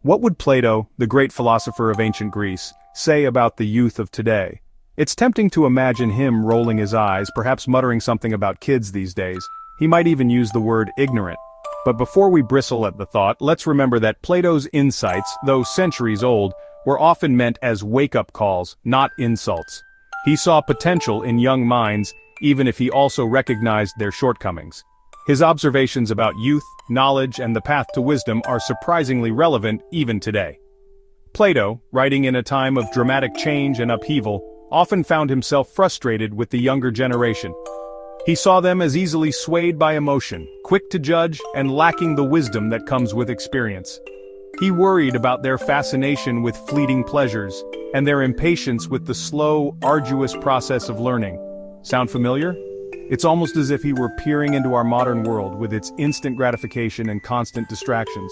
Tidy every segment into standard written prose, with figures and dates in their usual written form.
What would Plato, the great philosopher of ancient Greece, say about the youth of today? It's tempting to imagine him rolling his eyes, perhaps muttering something about kids these days. He might even use the word ignorant. But before we bristle at the thought, let's remember that Plato's insights, though centuries old, were often meant as wake-up calls, not insults. He saw potential in young minds, even if he also recognized their shortcomings. His observations about youth, knowledge, and the path to wisdom are surprisingly relevant even today. Plato, writing in a time of dramatic change and upheaval, often found himself frustrated with the younger generation. He saw them as easily swayed by emotion, quick to judge, and lacking the wisdom that comes with experience. He worried about their fascination with fleeting pleasures, and their impatience with the slow, arduous process of learning. Sound familiar? It's almost as if he were peering into our modern world with its instant gratification and constant distractions.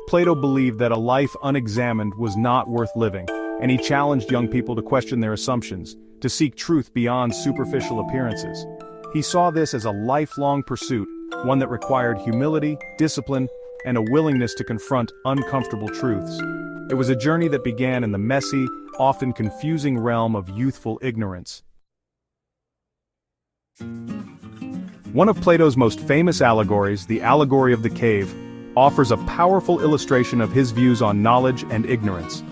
Plato believed that a life unexamined was not worth living, and he challenged young people to question their assumptions, to seek truth beyond superficial appearances. He saw this as a lifelong pursuit, one that required humility, discipline, and a willingness to confront uncomfortable truths. It was a journey that began in the messy, often confusing realm of youthful ignorance. One of Plato's most famous allegories, the allegory of the cave, offers a powerful illustration of his views on knowledge and ignorance.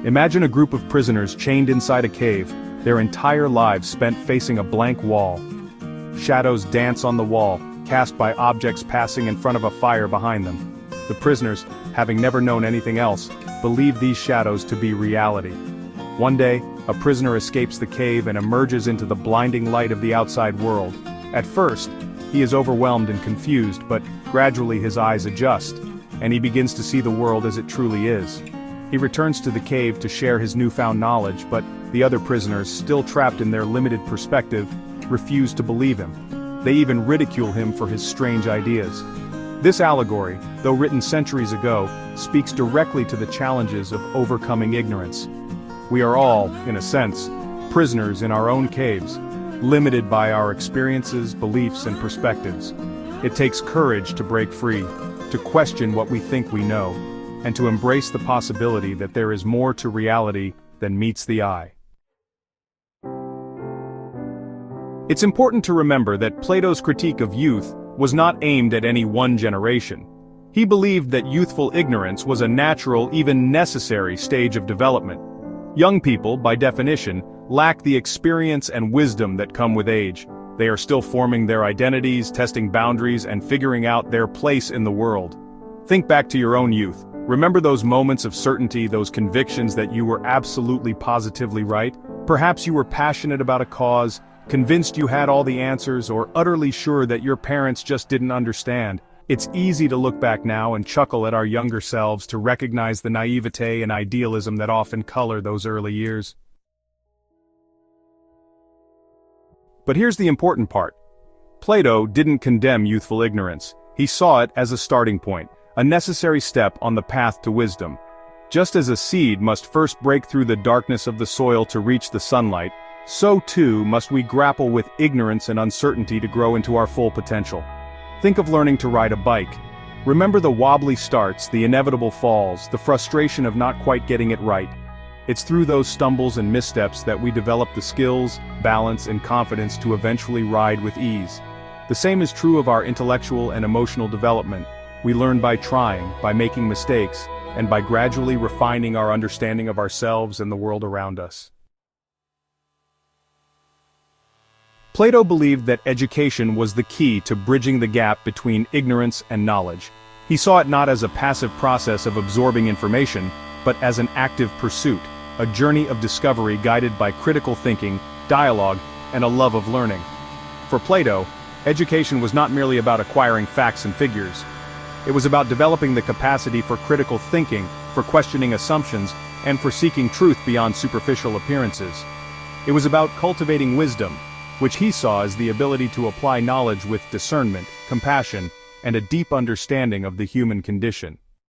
Imagine a group of prisoners chained inside a cave, their entire lives spent facing a blank wall. Shadows dance on the wall, cast by objects passing in front of a fire behind them. The prisoners, having never known anything else, believe these shadows to be reality. One day, a prisoner escapes the cave and emerges into the blinding light of the outside world. At first, he is overwhelmed and confused, but gradually his eyes adjust, and he begins to see the world as it truly is. He returns to the cave to share his newfound knowledge, but the other prisoners, still trapped in their limited perspective, refuse to believe him. They even ridicule him for his strange ideas. This allegory, though written centuries ago, speaks directly to the challenges of overcoming ignorance. We are all, in a sense, prisoners in our own caves, limited by our experiences, beliefs, and perspectives. It takes courage to break free, to question what we think we know, and to embrace the possibility that there is more to reality than meets the eye. It's important to remember that Plato's critique of youth was not aimed at any one generation. He believed that youthful ignorance was a natural, even necessary stage of development. Young people, by definition, lack the experience and wisdom that come with age. They are still forming their identities, testing boundaries, and figuring out their place in the world. Think back to your own youth. Remember those moments of certainty, those convictions that you were absolutely positively right? Perhaps you were passionate about a cause, convinced you had all the answers, or utterly sure that your parents just didn't understand. It's easy to look back now and chuckle at our younger selves, to recognize the naivete and idealism that often color those early years. But here's the important part. Plato didn't condemn youthful ignorance. He saw it as a starting point, a necessary step on the path to wisdom. Just as a seed must first break through the darkness of the soil to reach the sunlight, so too must we grapple with ignorance and uncertainty to grow into our full potential. Think of learning to ride a bike. Remember the wobbly starts, the inevitable falls, the frustration of not quite getting it right. It's through those stumbles and missteps that we develop the skills, balance, and confidence to eventually ride with ease. The same is true of our intellectual and emotional development. We learn by trying, by making mistakes, and by gradually refining our understanding of ourselves and the world around us. Plato believed that education was the key to bridging the gap between ignorance and knowledge. He saw it not as a passive process of absorbing information, but as an active pursuit, a journey of discovery guided by critical thinking, dialogue, and a love of learning. For Plato, education was not merely about acquiring facts and figures. It was about developing the capacity for critical thinking, for questioning assumptions, and for seeking truth beyond superficial appearances. It was about cultivating wisdom, which he saw as the ability to apply knowledge with discernment, compassion, and a deep understanding of the human condition.